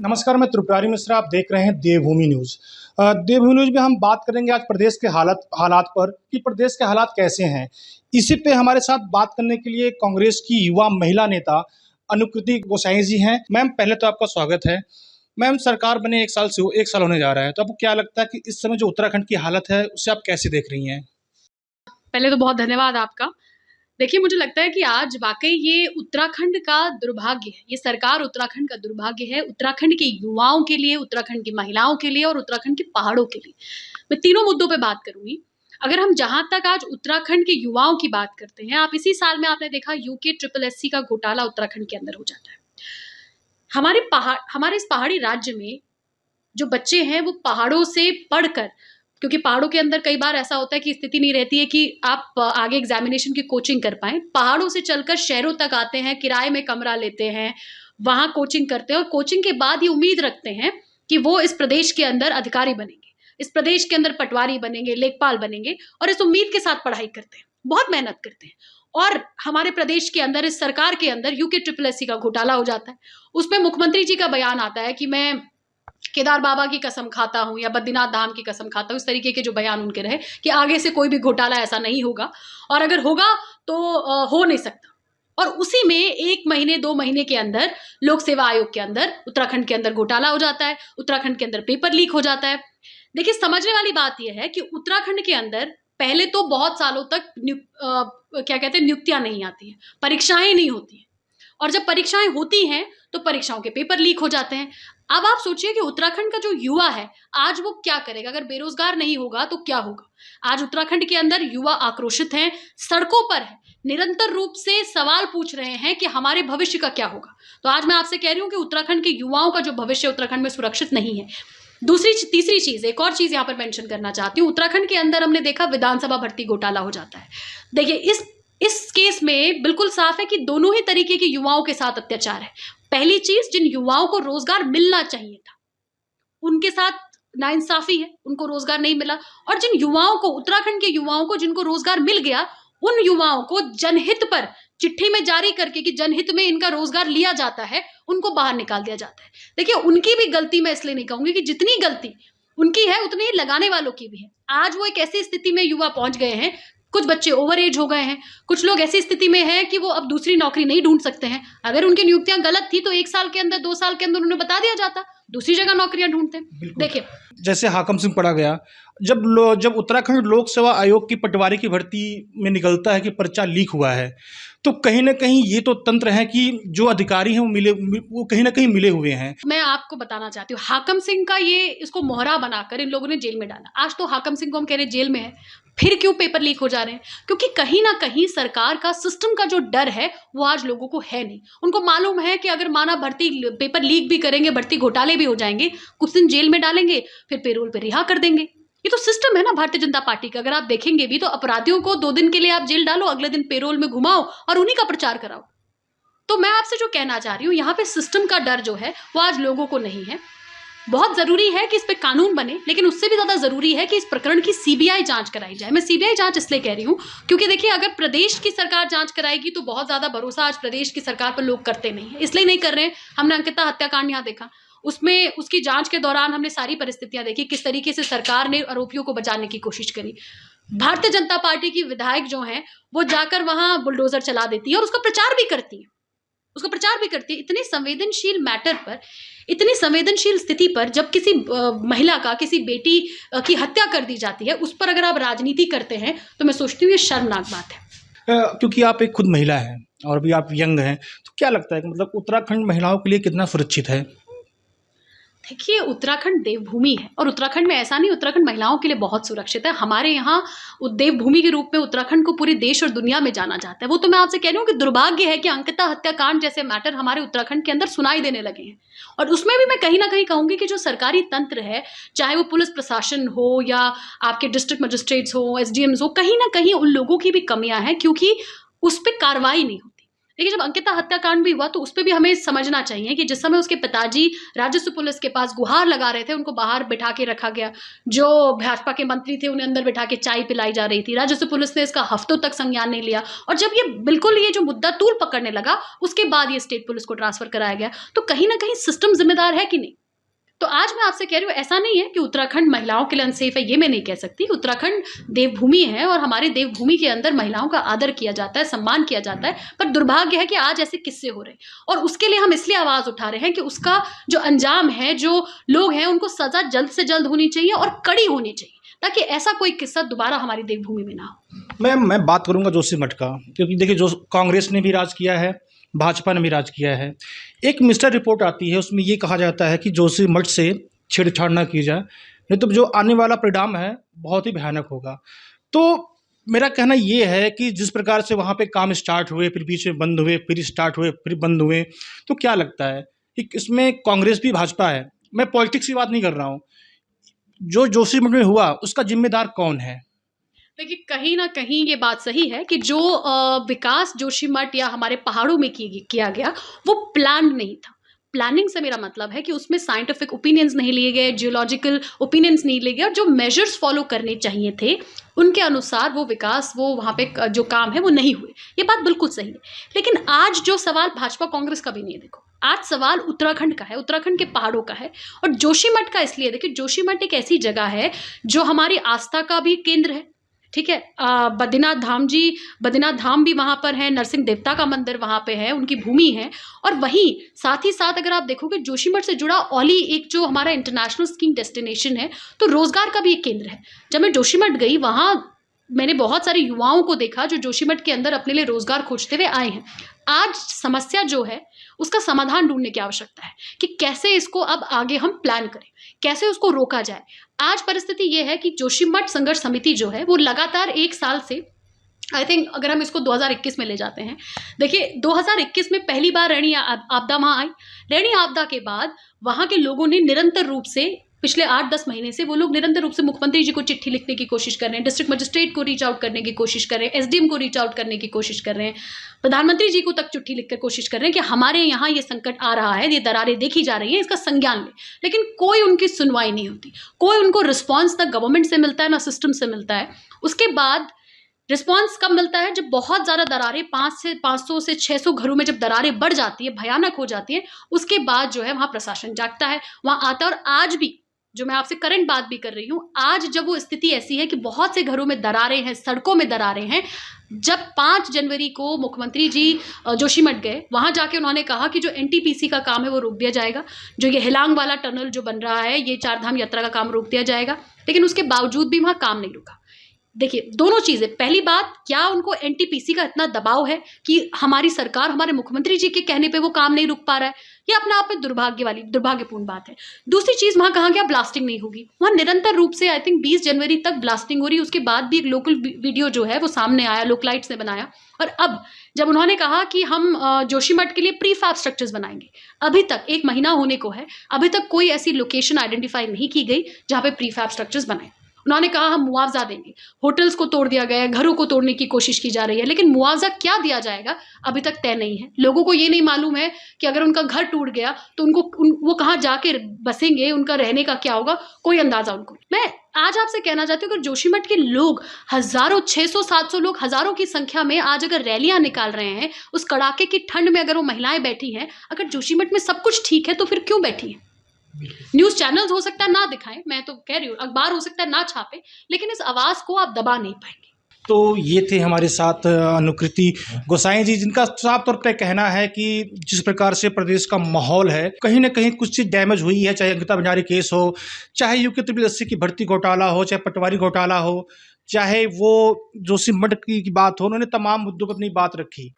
नमस्कार, मैं त्रिपुरारी मिश्रा। आप देख रहे हैं देवभूमि न्यूज़। देवभूमि न्यूज़ में हम बात करेंगे आज प्रदेश के हालात पर कि प्रदेश के हालात कैसे हैं। इसी पे हमारे साथ बात करने के लिए कांग्रेस की युवा महिला नेता अनुकृति गोसाई जी हैं। मैम, पहले तो आपका स्वागत है। मैम, सरकार बने 1 साल होने जा रहा है, तो आपको क्या लगता है कि इस समय जो उत्तराखंड की हालत है उसे आप कैसे देख रही हैं? पहले तो बहुत धन्यवाद आपका। देखिए, मुझे लगता है कि आज वाक़ई ये उत्तराखंड का दुर्भाग्य है। ये सरकार उत्तराखंड का दुर्भाग्य है, उत्तराखंड के युवाओं के लिए, उत्तराखंड की महिलाओं के लिए और उत्तराखंड के पहाड़ों के लिए। मैं तीनों मुद्दों पे बात करूँगी। अगर हम जहाँ तक आज उत्तराखंड के युवाओं की बात करते हैं, आप इसी साल में आपने देखा यूके ट्रिपल एससी का घोटाला उत्तराखंड के अंदर हो जाता है। हमारे इस पहाड़ी राज्य में जो बच्चे हैं वो पहाड़ों से पढ़कर, क्योंकि पहाड़ों के अंदर कई बार ऐसा होता है कि स्थिति नहीं रहती है कि आप आगे एग्जामिनेशन की कोचिंग कर पाएं। पहाड़ों से चलकर शहरों तक आते हैं, किराए में कमरा लेते हैं, वहां कोचिंग करते हैं और कोचिंग के बाद ये उम्मीद रखते हैं कि वो इस प्रदेश के अंदर अधिकारी बनेंगे, इस प्रदेश के अंदर पटवारी बनेंगे, लेखपाल बनेंगे और इस उम्मीद के साथ पढ़ाई करते हैं, बहुत मेहनत करते हैं। और हमारे प्रदेश के अंदर, इस सरकार के अंदर यूके ट्रिपल एससी का घोटाला हो जाता है। उसमें मुख्यमंत्री जी का बयान आता है कि मैं केदार बाबा की कसम खाता हूं या बद्रीनाथ धाम की कसम खाता हूं, इस तरीके के जो बयान उनके रहे कि आगे से कोई भी घोटाला ऐसा नहीं होगा और अगर होगा तो हो नहीं सकता। और उसी में 1 महीने 2 महीने के अंदर लोक सेवा आयोग के अंदर उत्तराखंड के अंदर घोटाला हो जाता है, उत्तराखंड के अंदर पेपर लीक हो जाता है। देखिए, समझने वाली बात यह है कि उत्तराखंड के अंदर पहले तो बहुत सालों तक क्या कहते हैं, नियुक्तियां नहीं आती हैं, परीक्षाएं नहीं होती हैं और जब परीक्षाएं होती हैं तो परीक्षाओं के पेपर लीक हो जाते हैं। अब आप सोचिए कि उत्तराखंड का जो युवा है आज वो क्या करेगा? अगर बेरोजगार नहीं होगा तो क्या होगा? आज उत्तराखंड के अंदर युवा आक्रोशित हैं, सड़कों पर है, निरंतर रूप से सवाल पूछ रहे हैं कि हमारे भविष्य का क्या होगा। तो आज मैं आपसे कह रही हूं कि उत्तराखंड के युवाओं का जो भविष्य उत्तराखंड में सुरक्षित नहीं है। तीसरी चीज, एक और चीज यहां पर मेंशन करना चाहती हूँ। उत्तराखंड के अंदर हमने देखा विधानसभा भर्ती घोटाला हो जाता है। देखिए, इस केस में बिल्कुल साफ है कि दोनों ही तरीके के युवाओं के साथ अत्याचार है। पहली चीज, जिन युवाओं को रोजगार मिलना चाहिए था उनके साथ नाइंसाफी है, उनको रोजगार नहीं मिला। और जिन युवाओं को, उत्तराखंड के युवाओं को जिनको रोजगार मिल गया, उन युवाओं को जनहित पर चिट्ठी में जारी करके कि जनहित में इनका रोजगार लिया जाता है, उनको बाहर निकाल दिया जाता है। देखिए, उनकी भी गलती मैं इसलिए नहीं कहूंगी कि जितनी गलती उनकी है उतनी ही लगाने वालों की भी है। आज वो एक ऐसी स्थिति में युवा पहुंच गए हैं, कुछ बच्चे ओवर एज हो गए हैं, कुछ लोग ऐसी स्थिति में हैं कि वो अब दूसरी नौकरी नहीं ढूंढ सकते हैं। अगर उनकी नियुक्तियां गलत थी तो 1 साल के अंदर, 2 साल के अंदर उन्हें बता दिया जाता, दूसरी जगह नौकरियां ढूंढते। देखिए, जैसे हाकम सिंह पढ़ा गया, जब उत्तराखंड लोक सेवा आयोग की पटवारी की भर्ती में निकलता है कि पर्चा लीक हुआ है, तो कहीं ना कहीं ये तो तंत्र है कि जो अधिकारी हैं वो कहीं ना कहीं मिले हुए हैं। मैं आपको बताना चाहती हूँ, हाकम सिंह का इसको मोहरा बनाकर इन लोगों ने जेल में डाला। आज तो हाकम सिंह को हम कह रहे जेल में है, फिर क्यों पेपर लीक हो जा रहे हैं? क्योंकि कहीं ना कहीं सरकार का, सिस्टम का जो डर है वो आज लोगों को है नहीं। उनको मालूम है कि अगर माना भर्ती पेपर लीक भी करेंगे, भर्ती घोटाले भी हो जाएंगे, कुछ दिन जेल में डालेंगे, फिर पेरोल पे रिहा कर देंगे। ये तो सिस्टम है ना भारतीय जनता पार्टी का। अगर आप देखेंगे भी तो अपराधियों को 2 दिन के लिए आप जेल डालो, अगले दिन पेरोल में घुमाओ और उन्हीं का प्रचार कराओ। तो मैं आपसे जो कहना चाह रही हूँ, यहाँ पे सिस्टम का डर जो है वो आज लोगों को नहीं है। बहुत जरूरी है कि इस पे कानून बने, लेकिन उससे भी ज्यादा जरूरी है कि इस प्रकरण की सीबीआई जांच कराई जाए। मैं सीबीआई जांच इसलिए कह रही हूँ क्योंकि देखिए, अगर प्रदेश की सरकार जांच कराएगी तो बहुत ज्यादा भरोसा आज प्रदेश की सरकार पर लोग करते नहीं है। इसलिए नहीं कर रहे हैं। हमने अंकिता हत्याकांड यहाँ देखा, उसमें उसकी जांच के दौरान हमने सारी परिस्थितियां देखी, किस तरीके से सरकार ने आरोपियों को बचाने की कोशिश करी। भारतीय जनता पार्टी की विधायक जो है वो जाकर वहां बुलडोजर चला देती है और उसका प्रचार भी करती है, इतने संवेदनशील मैटर पर, इतनी संवेदनशील स्थिति पर, जब किसी महिला का, किसी बेटी की हत्या कर दी जाती है, उस पर अगर आप राजनीति करते हैं तो मैं सोचती हूँ ये शर्मनाक बात है। क्योंकि आप एक खुद महिला हैं और अभी आप यंग हैं, तो क्या लगता है कि मतलब उत्तराखंड महिलाओं के लिए कितना सुरक्षित है? देखिए, उत्तराखंड देवभूमि है और उत्तराखंड में ऐसा नहीं, उत्तराखंड महिलाओं के लिए बहुत सुरक्षित है। हमारे यहाँ देवभूमि के रूप में उत्तराखंड को पूरे देश और दुनिया में जाना जाता है। वो तो मैं आपसे कह रही हूँ कि दुर्भाग्य है कि अंकिता हत्याकांड जैसे मैटर हमारे उत्तराखंड के अंदर सुनाई देने लगे हैं। और उसमें भी मैं कहीं ना कहीं कहूंगी कि जो सरकारी तंत्र है, चाहे वो पुलिस प्रशासन हो या आपके डिस्ट्रिक्ट मजिस्ट्रेट्स हो, SDMs हो, कहीं ना कहीं उन लोगों की भी कमियां हैं, क्योंकि उस पर कार्रवाई नहीं होती। देखिए, जब अंकिता हत्याकांड भी हुआ तो उस पे भी हमें समझना चाहिए कि जिस समय उसके पिताजी राजस्व पुलिस के पास गुहार लगा रहे थे, उनको बाहर बिठा के रखा गया। जो भाजपा के मंत्री थे उन्हें अंदर बिठा के चाय पिलाई जा रही थी। राजस्व पुलिस ने इसका हफ्तों तक संज्ञान नहीं लिया, और जब ये जो मुद्दा तूल पकड़ने लगा, उसके बाद ये स्टेट पुलिस को ट्रांसफर कराया गया। तो कहीं ना कहीं सिस्टम जिम्मेदार है कि नहीं? तो आज मैं आपसे कह रही हूँ, ऐसा नहीं है कि उत्तराखंड महिलाओं के लिए अनसेफ है, ये मैं नहीं कह सकती। उत्तराखंड देवभूमि है और हमारी देवभूमि के अंदर महिलाओं का आदर किया जाता है, सम्मान किया जाता है। पर दुर्भाग्य है कि आज ऐसे किस्से हो रहे हैं, और उसके लिए हम इसलिए आवाज उठा रहे हैं कि उसका जो अंजाम है, जो लोग हैं, उनको सजा जल्द से जल्द होनी चाहिए और कड़ी होनी चाहिए, ताकि ऐसा कोई किस्सा दोबारा हमारी देवभूमि में ना हो। मैं बात करूंगा जोशीमठ का, क्योंकि देखिए जो कांग्रेस ने भी राज किया है, भाजपा ने भी राज किया है। एक मिस्टर रिपोर्ट आती है, उसमें ये कहा जाता है कि जोशीमठ से छेड़छाड़ ना की जाए, नहीं तो जो आने वाला परिणाम है बहुत ही भयानक होगा। तो मेरा कहना ये है कि जिस प्रकार से वहाँ पे काम स्टार्ट हुए, फिर बीच में बंद हुए, फिर स्टार्ट हुए, फिर बंद हुए, तो क्या लगता है कि इसमें कांग्रेस भी भाजपा है? मैं पॉलिटिक्स की बात नहीं कर रहा हूँ, जो जोशीमठ में हुआ उसका जिम्मेदार कौन है? देखिए, कहीं ना कहीं ये बात सही है कि जो विकास जोशीमठ या हमारे पहाड़ों में किया गया, वो प्लान नहीं था। प्लानिंग से मेरा मतलब है कि उसमें साइंटिफिक ओपिनियंस नहीं लिए गए, जियोलॉजिकल ओपिनियंस नहीं लिए गए, और जो मेजर्स फॉलो करने चाहिए थे उनके अनुसार वो विकास, वो वहाँ पे जो काम है वो नहीं हुए। ये बात बिल्कुल सही है। लेकिन आज जो सवाल भाजपा कांग्रेस का भी नहीं है, देखो आज सवाल उत्तराखंड का है, उत्तराखंड के पहाड़ों का है। और जोशीमठ का इसलिए, देखिए जोशीमठ एक ऐसी जगह है जो हमारी आस्था का भी केंद्र है, ठीक है। बद्रीनाथ धाम भी वहाँ पर है, नरसिंह देवता का मंदिर वहाँ पे है, उनकी भूमि है। और वहीं साथ ही साथ अगर आप देखोगे, जोशीमठ से जुड़ा औली एक जो हमारा इंटरनेशनल स्कीइंग डेस्टिनेशन है, तो रोजगार का भी एक केंद्र है। जब मैं जोशीमठ गई, वहाँ मैंने बहुत सारे युवाओं को देखा जो जोशीमठ के अंदर अपने लिए रोजगार खोजते हुए आए हैं। आज समस्या जो है उसका समाधान ढूंढने की आवश्यकता है कि कैसे इसको अब आगे हम प्लान करें, कैसे उसको रोका जाए। आज परिस्थिति ये है कि जोशीमठ संघर्ष समिति जो है वो लगातार एक साल से, आई थिंक अगर हम इसको 2021 में ले जाते हैं, देखिए 2021 में पहली बार रैणी आपदा वहाँ आई। रैणी आपदा के बाद वहाँ के लोगों ने निरंतर रूप से पिछले 8-10 महीने से वो लोग निरंतर रूप से मुख्यमंत्री जी को चिट्ठी लिखने की कोशिश कर रहे हैं, डिस्ट्रिक्ट मजिस्ट्रेट को रीच आउट करने की कोशिश कर रहे हैं, एसडीएम को रीच आउट करने की कोशिश कर रहे हैं, प्रधानमंत्री जी को तक चिट्ठी लिखकर कोशिश कर रहे हैं कि हमारे यहाँ ये संकट आ रहा है, ये दरारें देखी जा रही हैं, इसका संज्ञान लें। लेकिन कोई उनकी सुनवाई नहीं होती, कोई उनको रिस्पॉन्स ना गवर्नमेंट से मिलता है ना सिस्टम से मिलता है। उसके बाद रिस्पॉन्स कब मिलता है? जब बहुत ज़्यादा दरारें, 500 से 600 घरों में जब दरारें बढ़ जाती है, भयानक हो जाती है, उसके बाद जो है वहाँ प्रशासन जागता है, वहाँ आता है। और आज भी जो मैं आपसे करंट बात भी कर रही हूँ, आज जब वो स्थिति ऐसी है कि बहुत से घरों में दरारें हैं, सड़कों में दरारें हैं, जब 5 जनवरी को मुख्यमंत्री जी जोशीमठ गए, वहाँ जाके उन्होंने कहा कि जो एनटीपीसी का काम है वो रोक दिया जाएगा, जो ये हिलांग वाला टनल जो बन रहा है, ये 4 धाम यात्रा का काम रोक दिया जाएगा। लेकिन उसके बावजूद भी वहाँ काम नहीं रुका। देखिए, दोनों चीजें, पहली बात, क्या उनको एनटीपीसी का इतना दबाव है कि हमारी सरकार, हमारे मुख्यमंत्री जी के कहने पे वो काम नहीं रुक पा रहा है? ये अपने आप में दुर्भाग्यपूर्ण बात है। दूसरी चीज, वहां कहा गया ब्लास्टिंग नहीं होगी, वहां निरंतर रूप से आई थिंक 20 जनवरी तक ब्लास्टिंग हो रही है। उसके बाद भी एक लोकल वीडियो जो है वो सामने आया, लोकलाइट्स ने बनाया। और अब जब उन्होंने कहा कि हम जोशीमठ के लिए प्रीफैब स्ट्रक्चर्स बनाएंगे, अभी तक 1 महीना होने को है, अभी तक कोई ऐसी लोकेशन आइडेंटिफाई नहीं की गई जहां पे प्रीफैब स्ट्रक्चर्स बनाए। उन्होंने कहा हम मुआवजा देंगे, होटल्स को तोड़ दिया गया है, घरों को तोड़ने की कोशिश की जा रही है, लेकिन मुआवजा क्या दिया जाएगा अभी तक तय नहीं है। लोगों को ये नहीं मालूम है कि अगर उनका घर टूट गया तो वो कहाँ जाके बसेंगे, उनका रहने का क्या होगा, कोई अंदाजा उनको। मैं आज आपसे कहना चाहती हूँ कि जोशीमठ के लोग हजारों, 600-700 लोग, हजारों की संख्या में आज अगर रैलियां निकाल रहे हैं, उस कड़ाके की ठंड में अगर वो महिलाएं बैठी हैं, अगर जोशीमठ में सब कुछ ठीक है तो फिर क्यों बैठी हैं? न्यूज चैनल्स हो सकता है ना दिखाएं, मैं तो कह रही हूँ, अखबार हो सकता है ना छापे, लेकिन इस आवाज को आप दबा नहीं पाएंगे। तो ये थे हमारे साथ अनुकृति गोसाई जी, जिनका साफ तौर पर कहना है कि जिस प्रकार से प्रदेश का माहौल है, कहीं ना कहीं कुछ चीज़ डैमेज हुई है, चाहे अंकिता बंजारी केस हो, चाहे यूके 380 की भर्ती घोटाला हो, चाहे पटवारी घोटाला हो, चाहे वो जोशीमठ की बात हो, उन्होंने तमाम मुद्दों पर अपनी बात रखी।